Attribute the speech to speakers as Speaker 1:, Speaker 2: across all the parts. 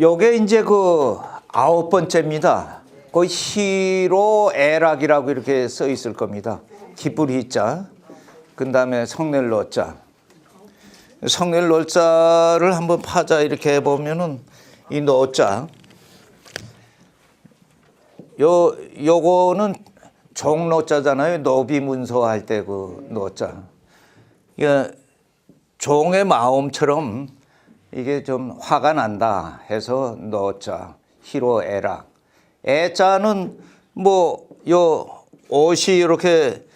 Speaker 1: 요게 이제 그 9번째입니다. 그 희로애락이라고 이렇게 써 있을 겁니다. 기쁠 희자, 그 다음에 성낼 노자. 성낼 노자를 한번 파자 이렇게 해보면은 이 노자, 요거는 종노자잖아요. 노비문서 할 때 그 노자. 이게 종의 마음처럼 이게 좀 화가 난다 해서 노자, 희로애락. 애자는 뭐 요 옷이 이렇게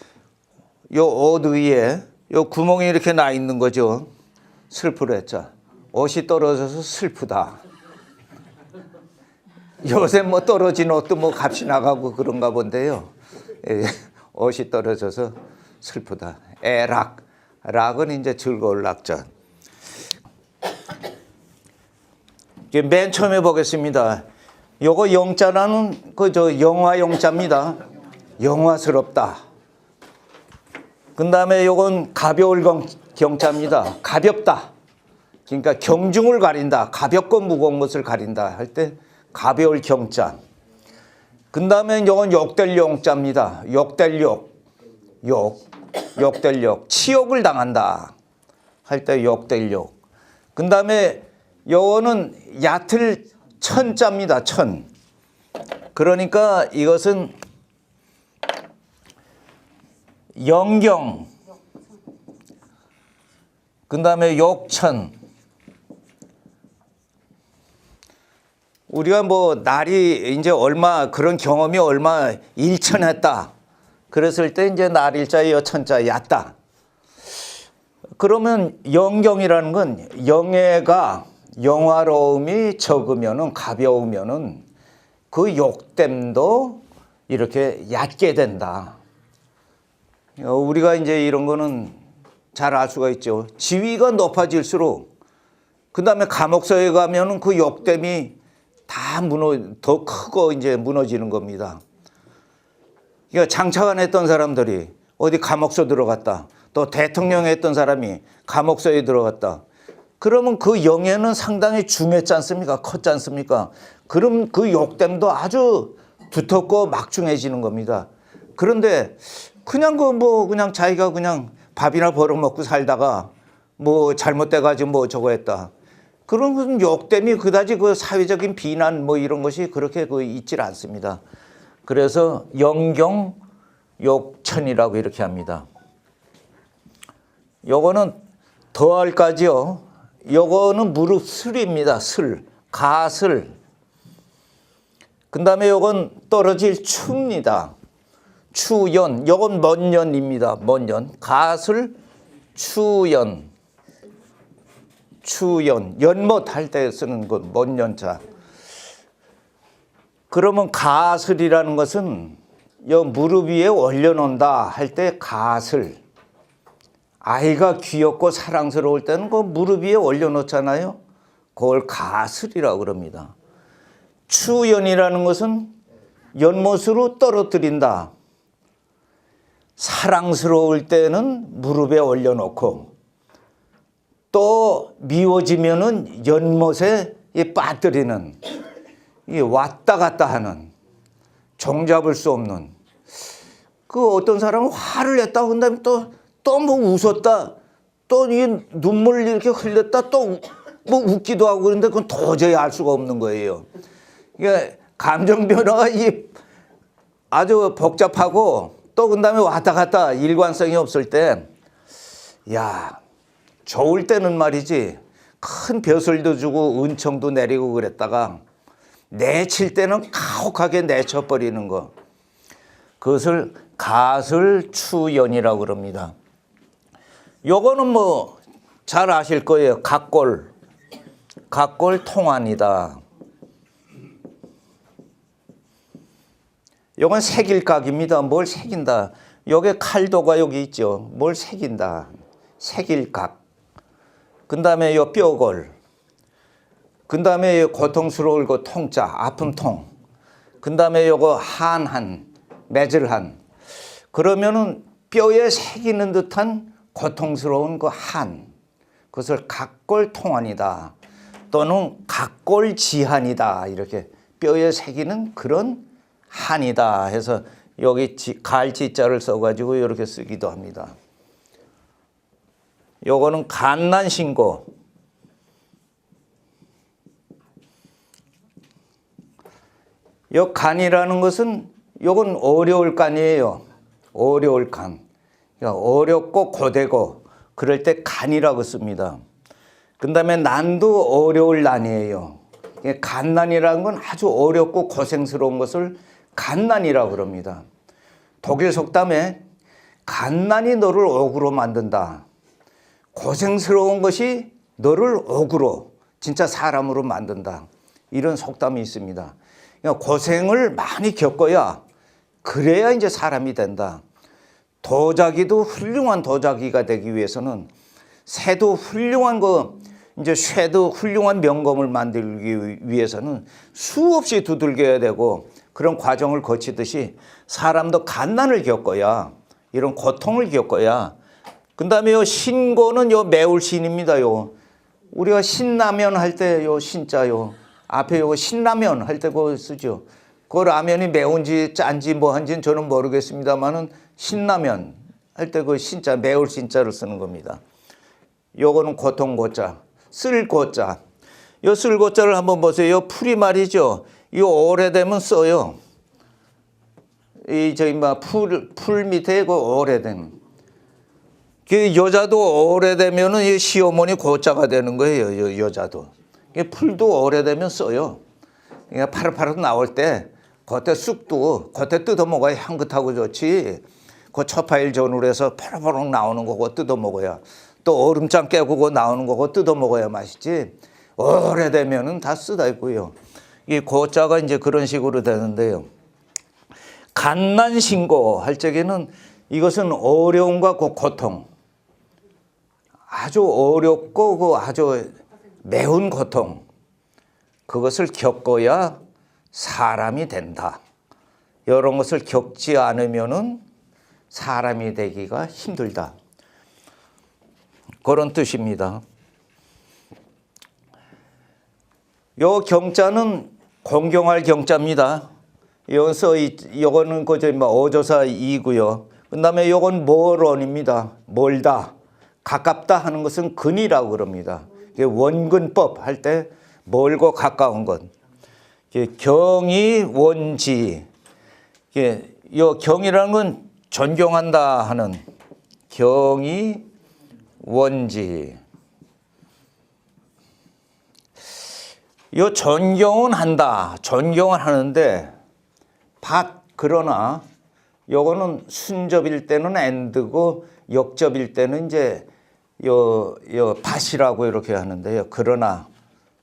Speaker 1: 요 옷 위에 요 구멍이 이렇게 나 있는 거죠. 슬프랬자. 옷이 떨어져서 슬프다. 요새 뭐 떨어진 옷도 뭐 값이 나가고 그런가 본데요. 예, 옷이 떨어져서 슬프다. 애락. 락은 이제 즐거울 락자. 맨 처음에 보겠습니다. 요거 영자라는 그 영화 영자입니다. 영화스럽다. 그 다음에 요건 가벼울 경자입니다. 가볍다. 그러니까 경중을 가린다. 가볍고 무거운 것을 가린다 할 때 가벼울 경자. 그 다음에 요건 욕될 용자입니다. 욕될 욕. 욕될 욕. 치욕을 당한다 할 때 욕될 욕. 그 다음에 요거는 얕을 천자입니다. 천. 그러니까 이것은 영경. 그 다음에 욕천. 우리가 뭐 날이 이제 얼마 그런 경험이 얼마 일천했다. 그랬을 때 이제 날일자 여천자 얕다. 그러면 영경이라는 건 영예가 영화로움이 적으면은 가벼우면은 그 욕됨도 이렇게 얕게 된다. 우리가 이제 이런 거는 잘 알 수가 있죠. 지위가 높아질수록 그 다음에 감옥서에 가면은 그 욕됨이 다 더 크고 이제 무너지는 겁니다. 그러니까 장차관 했던 사람들이 어디 감옥서 들어갔다. 또 대통령 했던 사람이 감옥서에 들어갔다. 그러면 그 영예는 상당히 중했지 않습니까? 컸지 않습니까? 그럼 그 욕됨도 아주 두텁고 막중해지는 겁니다. 그런데 그냥 그냥 자기가 그냥 밥이나 벌어먹고 살다가 뭐 잘못돼가지고 뭐 저거 했다. 그런 것은 욕됨이 그다지 그 사회적인 비난 뭐 이런 것이 그렇게 있질 않습니다. 그래서 영경 욕천이라고 이렇게 합니다. 요거는 더할까지요. 요거는 무릎 슬입니다. 슬, 가슬. 그 다음에 요건 떨어질 추입니다. 추연, 요건 먼 년입니다. 먼 년. 가슬, 추연. 추연, 연못 할 때 쓰는 그 먼 년자. 그러면 가슬이라는 것은 요 무릎 위에 올려놓는다 할 때 가슬. 아이가 귀엽고 사랑스러울 때는 그 무릎 위에 올려놓잖아요. 그걸 가슬이라고 그럽니다. 추연이라는 것은 연못으로 떨어뜨린다. 사랑스러울 때는 무릎에 올려놓고 또 미워지면은 연못에 빠뜨리는, 이게 왔다 갔다 하는, 종잡을 수 없는. 그 어떤 사람은 화를 냈다 한 다음에 또 뭐 웃었다, 또 이 눈물을 이렇게 흘렸다, 또 뭐 웃기도 하고 그런데 그건 도저히 알 수가 없는 거예요. 그러니까 감정 변화가 아주 복잡하고 또 그 다음에 왔다 갔다 일관성이 없을 때, 야, 좋을 때는 말이지 큰 벼슬도 주고 은총도 내리고 그랬다가 내칠 때는 가혹하게 내쳐버리는 거. 그것을 가슬추연이라고 그럽니다. 요거는 뭐 잘 아실 거예요. 각골. 각골 통환이다. 요건 색일각입니다. 뭘 새긴다. 요게 칼도가 여기 있죠. 뭘 새긴다. 색일각. 그 다음에 요 뼈골. 그 다음에 고통스러울 그 통자, 아픈 통. 그 다음에 요거 한한, 매질한. 그러면은 뼈에 새기는 듯한 고통스러운 그 한. 그것을 각골통환이다. 또는 각골지한이다. 이렇게 뼈에 새기는 그런 한이다 해서 여기 갈지자를 써가지고 이렇게 쓰기도 합니다. 요거는 갓난신고. 요 간이라는 것은 요건 어려울 간이에요. 어려울 간. 그러니까 어렵고 고되고 그럴 때 간이라고 씁니다. 그 다음에 난도 어려울 난이에요. 갓난이라는 건 아주 어렵고 고생스러운 것을 갓난이라고 그럽니다. 독일 속담에 갓난이 너를 옥으로 만든다. 고생스러운 것이 너를 옥으로, 진짜 사람으로 만든다. 이런 속담이 있습니다. 그러니까 고생을 많이 겪어야 그래야 이제 사람이 된다. 도자기도 훌륭한 도자기가 되기 위해서는 새도 훌륭한 이제 쇠도 훌륭한 명검을 만들기 위해서는 수없이 두들겨야 되고 그런 과정을 거치듯이 사람도 갓난을 겪어야 이런 고통을 겪어야 그 다음에 요 신고는 요 매울 신입니다. 요 우리가 신라면 할 때 요 신자요 앞에 요 신라면 할 때 그거 쓰죠. 그 라면이 매운지 짠지 뭐 한지는 저는 모르겠습니다만은 신라면 할 때 그 신자 매울 신자를 쓰는 겁니다. 요거는 고통 고자, 쓸 고자. 요 쓸 고자를 한번 보세요. 요 풀이 말이죠. 이 오래되면 써요. 이 저기 막 풀 밑에 그 오래된. 그 여자도 오래되면은 이 시어머니 고자가 되는 거예요. 여자도. 풀도 오래되면 써요. 그러니까 파릇파릇 나올 때 겉에 쑥도 겉에 뜯어 먹어야 향긋하고 좋지. 그 초파일 전으로 해서 파릇파릇 나오는 거 그거 뜯어 먹어야. 또 얼음장 깨고 그거 나오는 거 그거 뜯어 먹어야 맛있지. 오래되면은 다 쓰다 있고요. 이 고자가 이제 그런 식으로 되는데요. 갓난신고 할 적에는 이것은 어려움과 고통, 아주 어렵고 아주 매운 고통, 그것을 겪어야 사람이 된다. 이런 것을 겪지 않으면은 사람이 되기가 힘들다. 그런 뜻입니다. 요 경자는 공경할 경자입니다. 여기서 요거는 그저 어조사 이고요. 그다음에 요건 멀언입니다. 멀다, 가깝다 하는 것은 근이라고 그럽니다. 원근법 할 때 멀고 가까운 것. 경이 원지. 요 경이라는 건 존경한다 하는 경이 원지. 요 존경은 한다. 존경은 하는데 그러나 요거는 순접일 때는 and고 역접일 때는 이제 요 밭이라고 이렇게 하는데요. 그러나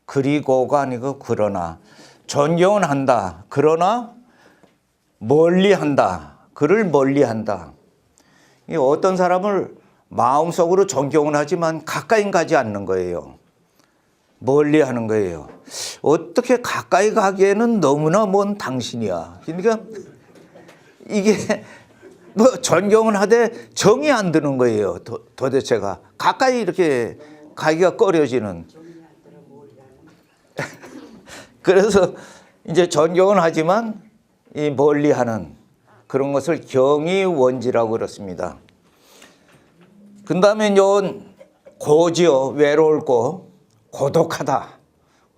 Speaker 1: 그리고가 아니고 그러나 존경은 한다. 그러나 멀리한다. 그를 멀리한다. 어떤 사람을 마음속으로 존경은 하지만 가까이 가지 않는 거예요. 멀리하는 거예요. 어떻게 가까이 가기에는 너무나 먼 당신이야. 그러니까 이게 뭐 존경은 하되 정이 안 드는 거예요. 도대체가 가까이 이렇게 가기가 꺼려지는. 그래서 이제 존경은 하지만 이 멀리하는 그런 것을 경이원지라고 그렇습니다. 그 다음에 이건 고지요. 외로울고 고독하다.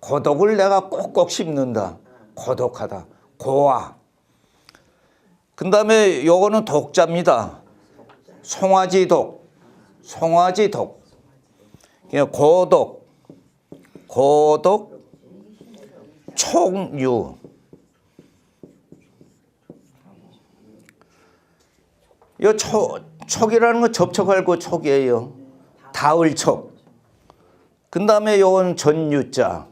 Speaker 1: 고독을 내가 꼭꼭 씹는다. 고독하다. 고아. 그 다음에 요거는 독자입니다. 송아지독. 송아지독. 고독. 고독. 촉유. 요 촉이라는 건 접촉할 그 촉이에요. 닿을 촉. 그 다음에 요건 전유자.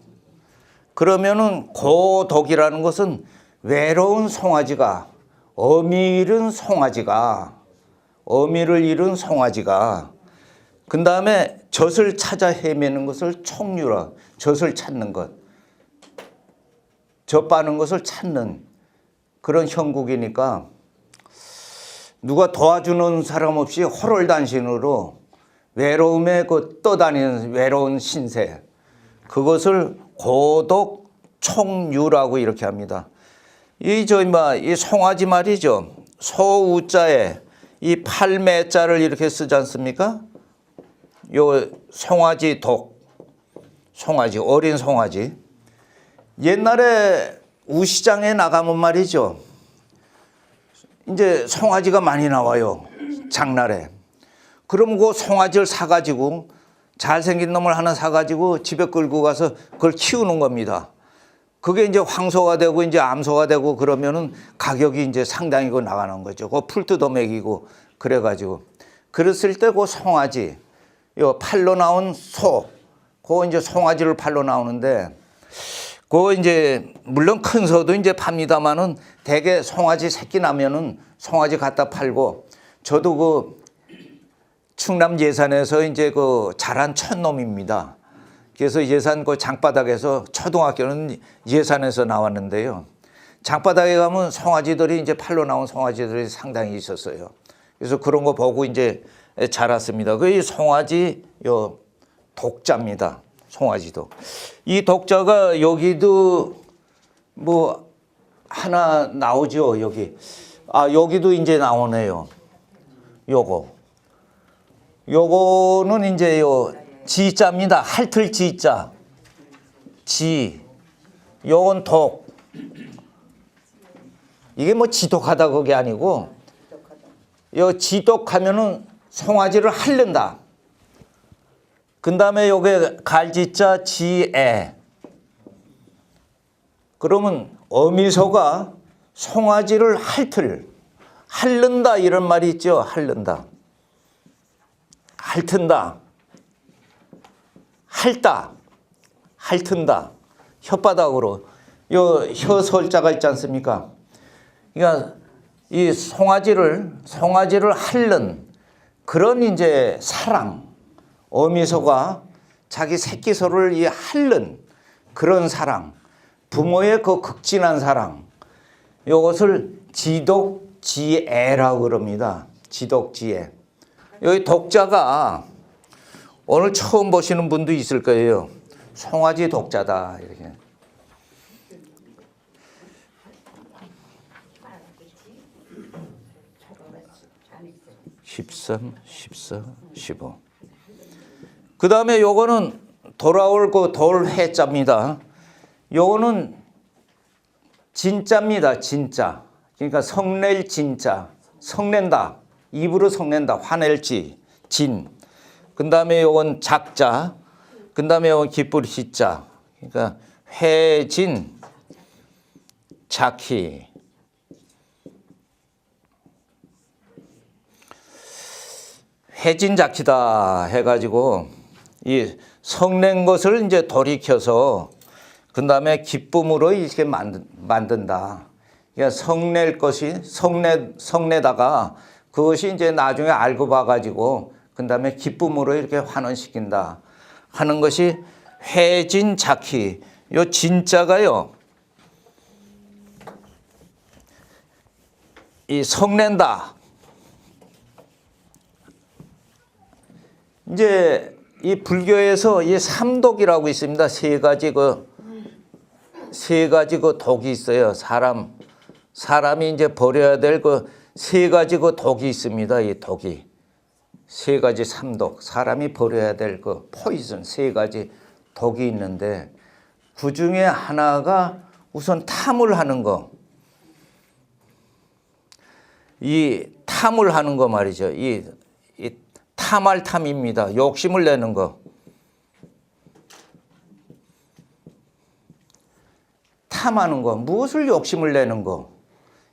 Speaker 1: 그러면은 고독이라는 것은 외로운 송아지가, 어미를 잃은 송아지가, 그 다음에 젖을 찾아 헤매는 것을 촉유라. 젖을 찾는 것. 젖 빠는 것을 찾는 그런 형국이니까 누가 도와주는 사람 없이 호롤단신으로 외로움에 떠다니는 외로운 신세. 그것을 고독 총유라고 이렇게 합니다. 이 송아지 말이죠. 소우자에 이 팔매자를 이렇게 쓰지 않습니까? 요 송아지 송아지, 어린 송아지. 옛날에 우시장에 나가면 말이죠. 이제 송아지가 많이 나와요. 장날에. 그럼 그 송아지를 사가지고 잘생긴 놈을 하나 사가지고 집에 끌고 가서 그걸 키우는 겁니다. 그게 이제 황소가 되고 이제 암소가 되고 그러면은 가격이 이제 상당히 나가는 거죠. 그 풀 뜯어 먹이고 그래가지고. 그랬을 때 그 송아지, 요 팔로 나온 소, 그 이제 송아지를 팔로 나오는데, 그 이제 물론 큰 소도 이제 팝니다만은 대개 송아지 새끼 나면은 송아지 갖다 팔고, 저도 그 충남 예산에서 이제 그 자란 촌놈입니다. 그래서 예산 그 장바닥에서 초등학교는 예산에서 나왔는데요. 장바닥에 가면 송아지들이 이제 팔로 나온 송아지들이 상당히 있었어요. 그래서 그런 거 보고 이제 자랐습니다. 그 송아지 요 독자입니다. 송아지도. 이 독자가 여기도 뭐 하나 나오죠. 여기도 이제 나오네요. 요거는 이제 요 지자입니다. 핥을 지자. 요건 독. 이게 뭐 지독하다 그게 아니고, 요 지독하면은 송아지를 핥는다. 그 다음에 요게 갈지자 지애. 그러면 어미소가 송아지를 핥는다 이런 말이 있죠. 핥는다. 핥은다. 핥은다. 혓바닥으로. 요 혀설자가 있지 않습니까? 그러니까 이 송아지를 핥는 그런 이제 사랑. 어미소가 자기 새끼소를 핥는 그런 사랑. 부모의 그 극진한 사랑. 이것을 지독지애라고 그럽니다. 지독지애. 여기 독자가 오늘 처음 보시는 분도 있을 거예요. 송아지 독자다 이렇게. 13, 14, 15. 그 다음에 요거는 돌아올 그 돌해자입니다. 요거는 진짜입니다. 진짜. 그러니까 성낼 진짜. 성낸다. 입으로 성낸다. 화낼지. 진. 그 다음에 요건 작자. 그 다음에 요건 기쁠 시자. 그러니까 회진, 작희. 회진작희다 해가지고 이 성낸 것을 이제 돌이켜서 그 다음에 기쁨으로 이렇게 만든다. 그러니까 성낼 것이 성내다가 그것이 이제 나중에 알고 봐가지고 그 다음에 기쁨으로 이렇게 환원시킨다 하는 것이 회진작희. 요 진짜가요. 이 성낸다. 이제 이 불교에서 이 삼독이라고 있습니다. 세 가지 그 독이 있어요. 사람이 이제 버려야 될 그 세 가지 그 독이 있습니다. 이 독이 세 가지 삼독. 사람이 버려야 될 그 포이즌 세 가지 독이 있는데 그 중에 하나가 우선 탐을 하는 거. 이 탐을 하는 거 말이죠. 이 탐할 탐입니다. 욕심을 내는 거. 탐하는 거. 무엇을 욕심을 내는 거.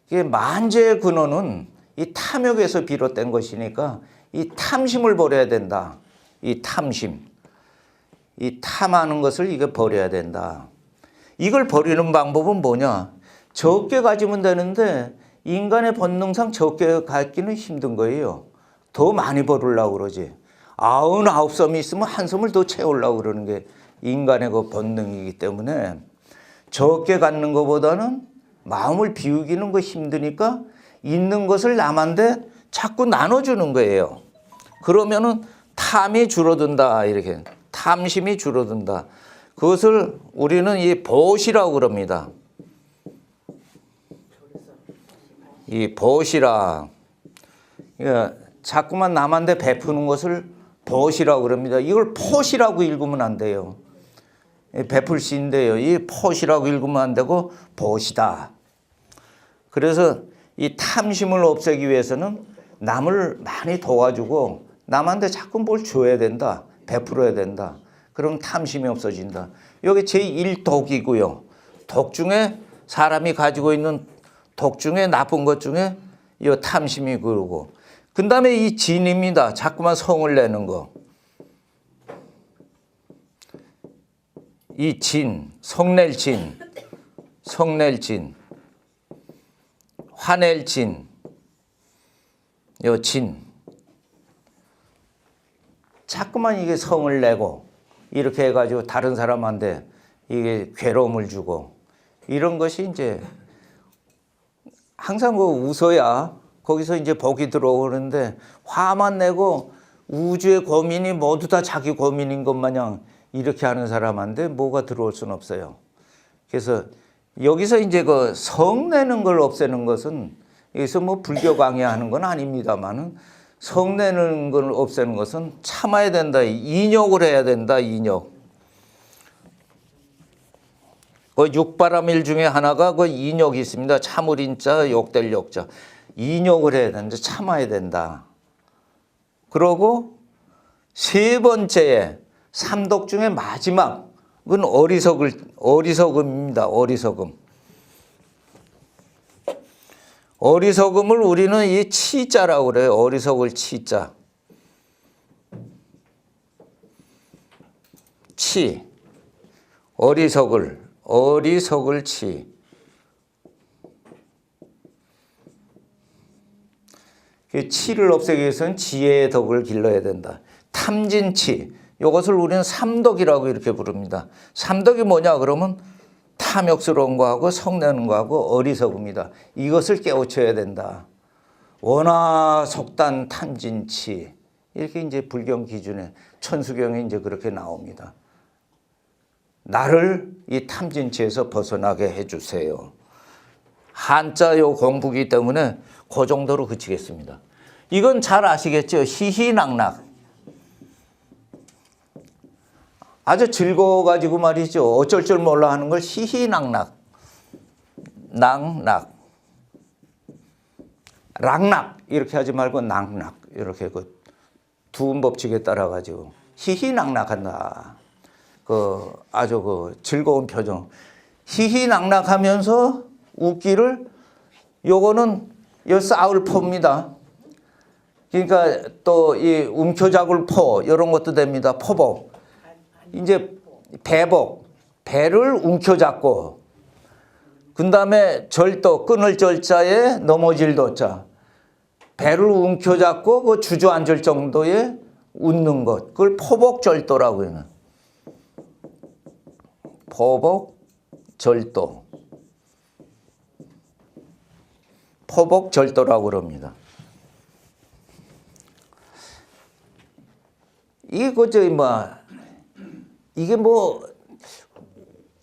Speaker 1: 이게 만죄의 근원은 이 탐욕에서 비롯된 것이니까 이 탐심을 버려야 된다. 이 탐심. 이 탐하는 것을 이거 버려야 된다. 이걸 버리는 방법은 뭐냐? 적게 가지면 되는데 인간의 본능상 적게 갖기는 힘든 거예요. 더 많이 벌으려고 그러지. 99섬이 있으면 한 섬을 더 채우려고 그러는 게 인간의 그 본능이기 때문에 적게 갖는 것보다는 마음을 비우기는 거 힘드니까 있는 것을 남한테 자꾸 나눠주는 거예요. 그러면은 탐이 줄어든다. 이렇게 탐심이 줄어든다. 그것을 우리는 이 보시라고 그럽니다. 이 보시라. 자꾸만 남한테 베푸는 것을 보시라고 그럽니다. 이걸 포시라고 읽으면 안 돼요. 베풀 시인데요. 이 포시라고 읽으면 안 되고 보시다. 그래서 이 탐심을 없애기 위해서는 남을 많이 도와주고 남한테 자꾸 뭘 줘야 된다. 베풀어야 된다. 그럼 탐심이 없어진다. 여기 제1독이고요. 독 중에 사람이 가지고 있는 독 중에 나쁜 것 중에 이 탐심이 그러고 그 다음에 이 진입니다. 자꾸만 성을 내는 거. 이 진, 성낼 진, 성낼 진, 화낼 진, 요 진. 자꾸만 이게 성을 내고 이렇게 해가지고 다른 사람한테 이게 괴로움을 주고 이런 것이 이제 항상 그 웃어야 거기서 이제 복이 들어오는데 화만 내고 우주의 고민이 모두 다 자기 고민인 것 마냥 이렇게 하는 사람한테 뭐가 들어올 수는 없어요. 그래서 여기서 이제 그 성내는 걸 없애는 것은 여기서 뭐 불교 강의하는 건 아닙니다만은 성내는 걸 없애는 것은 참아야 된다. 인욕을 해야 된다. 인욕. 그 육바라밀 중에 하나가 그 인욕이 있습니다. 참을 인자, 욕될 욕자. 인욕을 해야 되는데 참아야 된다. 그러고 세 번째에 삼독 중에 마지막은 어리석음입니다. 어리석음. 어리석음을 우리는 이 치자라고 그래요. 어리석을 치자. 치. 어리석을 치. 그 치를 없애기 위해서는 지혜의 덕을 길러야 된다. 탐진치. 이것을 우리는 삼덕이라고 이렇게 부릅니다. 삼덕이 뭐냐 그러면 탐욕스러운 거하고 성내는 거하고 어리석음이다. 이것을 깨우쳐야 된다. 원화 속단 탐진치. 이렇게 이제 불경 기준에 천수경에 이제 그렇게 나옵니다. 나를 이 탐진치에서 벗어나게 해주세요. 한자요 공부기 때문에 그 정도로 그치겠습니다. 이건 잘 아시겠죠? 희희낙낙. 아주 즐거워가지고 말이죠. 어쩔 줄 몰라 하는 걸 희희낙낙. 낙낙. 락낙. 이렇게 하지 말고 낙낙. 이렇게 그 두 법칙에 따라가지고 희희낙낙한다. 그 아주 그 즐거운 표정. 희희낙낙하면서 웃기를 요거는 요 싸울 포입니다. 그러니까 또 이 움켜잡을 포 이런 것도 됩니다. 포복. 이제 배복. 배를 움켜잡고 그 다음에 절도 끊을 절자에 넘어질 도자. 배를 움켜잡고 그 주저앉을 정도의 웃는 것. 그걸 포복절도라고 해요. 포복절도. 포복절도라고 그럽니다. 이게 뭐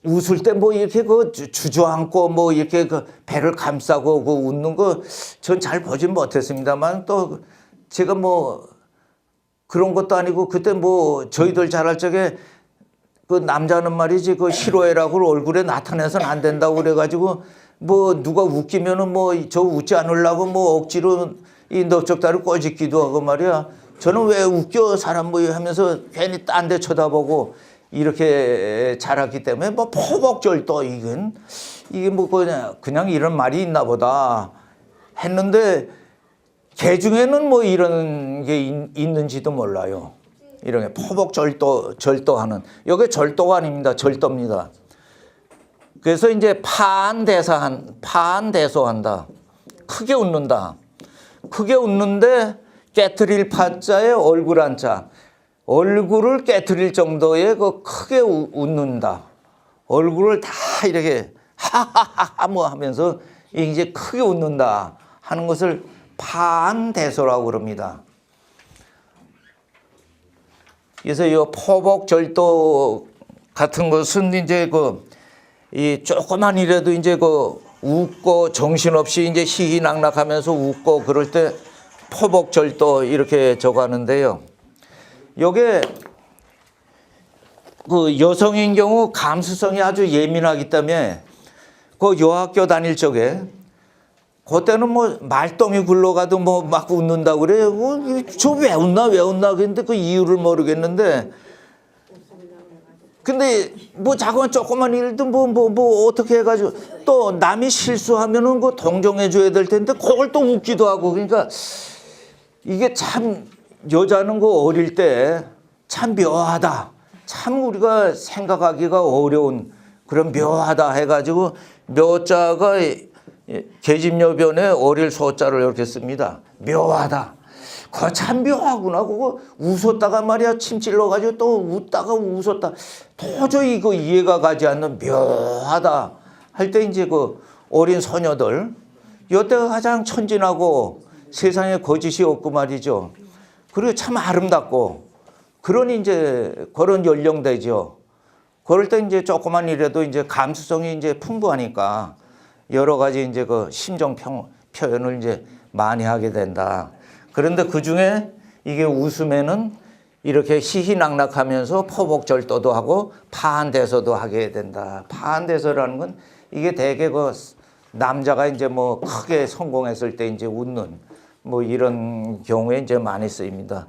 Speaker 1: 웃을 때 뭐 이렇게 그 주저앉고 뭐 이렇게 그 배를 감싸고 그 웃는 거 전 잘 보진 못했습니다만 또 제가 뭐 그런 것도 아니고 그때 뭐 저희들 잘할 적에 그 남자는 말이지 그 희로애락을 얼굴에 나타내서는 안 된다고 그래가지고 뭐 누가 웃기면은 뭐 저 웃지 않으려고 뭐 억지로 이 넓적다리를 꼬집기도 하고 말이야. 저는 왜 웃겨 사람 뭐 하면서 괜히 딴 데 쳐다보고 이렇게 자랐기 때문에 뭐 포복절도 이게 뭐 그냥 이런 말이 있나 보다 했는데 개 중에는 뭐 이런 게 있는지도 몰라요. 이런 게 포복절도하는 여기 절도가 아닙니다. 절도입니다. 그래서 이제 파한대소한다. 크게 웃는다. 크게 웃는데 깨트릴 파자에 얼굴 한자. 얼굴을 깨트릴 정도의 그 크게 웃는다. 얼굴을 다 이렇게 하하하하 뭐 하면서 이제 크게 웃는다 하는 것을 파한대소라고 그럽니다. 그래서 이 포복절도 같은 것은 이제 이 조그만이라도 이제 웃고 정신없이 이제 희희낙낙하면서 웃고 그럴 때 포복절도 이렇게 적하는데요. 요게 여성인 경우 감수성이 아주 예민하기 때문에 여학교 다닐 적에 그때는 뭐 말똥이 굴러가도 뭐 막 웃는다고 그래요. 저 왜 웃나 그랬는데 그 이유를 모르겠는데 근데 뭐 자꾸만 조그만 일도 뭐 어떻게 해가지고 또 남이 실수하면은 동정해 줘야 될 텐데 그걸 또 웃기도 하고 그러니까 이게 참 여자는 어릴 때 참 묘하다. 참 우리가 생각하기가 어려운 그런 묘하다 해가지고 묘자가 계집여변에 어릴 소자를 이렇게 씁니다. 묘하다. 그거 참 묘하구나. 그거 웃었다가 말이야 침 찔러가지고 또 웃다가 웃었다. 도저히 이해가 가지 않는 묘하다 할 때 이제 어린 소녀들 이때가 가장 천진하고 세상에 거짓이 없고 말이죠. 그리고 참 아름답고 그런 이제 그런 연령대죠. 그럴 때 이제 조그만 일에도 이제 감수성이 이제 풍부하니까 여러 가지 이제 심정 표현을 이제 많이 하게 된다. 그런데 그 중에 이게 웃음에는 이렇게 희희낙낙하면서 포복절도도 하고 파한대서도 하게 된다. 파한대서라는 건 이게 대개 남자가 이제 뭐 크게 성공했을 때 이제 웃는 뭐 이런 경우에 이제 많이 쓰입니다.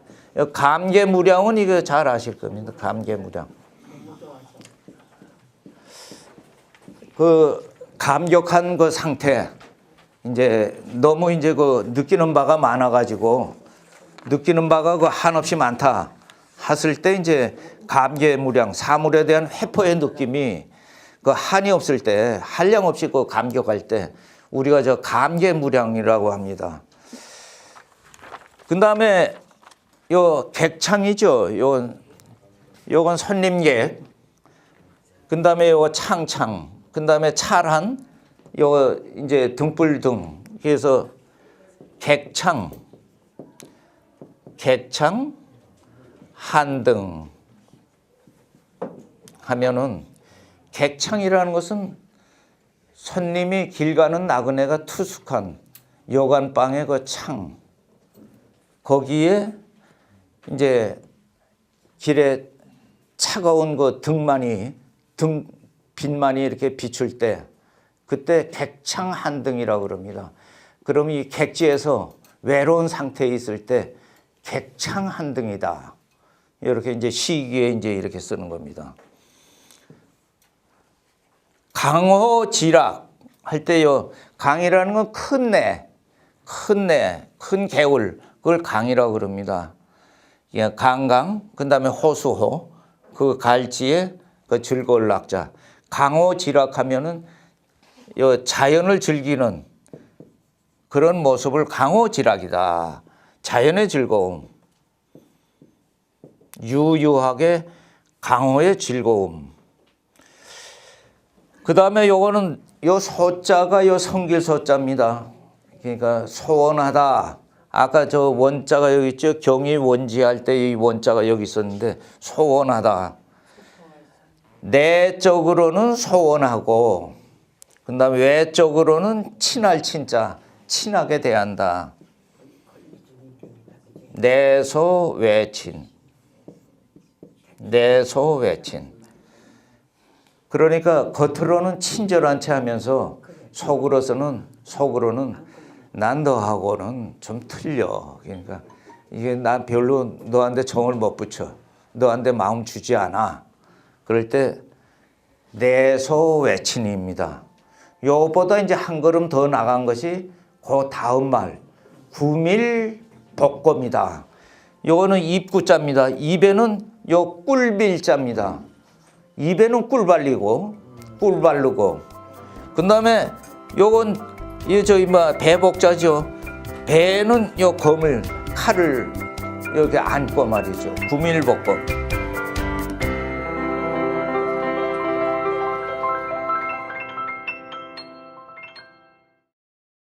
Speaker 1: 감개무량은 이거 잘 아실 겁니다. 감개무량. 감격한 상태, 이제 너무 이제 느끼는 바가 많아가지고 느끼는 바가 한없이 많다 했을 때 이제 감개무량, 사물에 대한 회포의 느낌이 한이 없을 때, 한량 없이 감격할 때 우리가 감개무량이라고 합니다. 그 다음에 요 객창이죠. 요건 손님객. 그 다음에 요거 창창. 그 다음에 찰한. 요 이제 등불등. 그래서 객창, 한등 하면은 객창이라는 것은 손님이 길 가는 나그네가 투숙한 여관방의 창. 거기에 이제 길에 차가운 빛만이 이렇게 비출 때 그때 객창한등이라고 그럽니다. 그럼 이 객지에서 외로운 상태에 있을 때 객창한등이다. 이렇게 이제 시기에 이제 이렇게 쓰는 겁니다. 강호지락 할 때요. 강이라는 건 큰 개울, 그걸 강이라고 그럽니다. 강강, 그 다음에 호수호, 그 갈지에 즐거울 낙자. 강호지락하면은 자연을 즐기는 그런 모습을 강호지락이다. 자연의 즐거움, 유유하게 강호의 즐거움. 그 다음에 요거는 요 소자가 성길소자입니다. 그러니까 소원하다. 아까 원자가 여기 있죠. 경이 원지할 때 이 원자가 여기 있었는데 소원하다. 내적으로는 소원하고 그 다음에 외적으로는 친할 친자. 친하게 대한다. 내소외친. 그러니까 겉으로는 친절한 체 하면서 속으로는 난 너하고는 좀 틀려. 그러니까 이게 난 별로 너한테 정을 못 붙여. 너한테 마음 주지 않아. 그럴 때 내소외친입니다. 요것보다 이제 한 걸음 더 나간 것이 그 다음 말 구밀복고입니다. 요거는 입구자입니다. 입에는 요 꿀밀자입니다. 입에는 꿀 바르고 그 다음에 요건 배복자죠. 배는 요 칼을 이렇게 안고 말이죠. 구밀복고.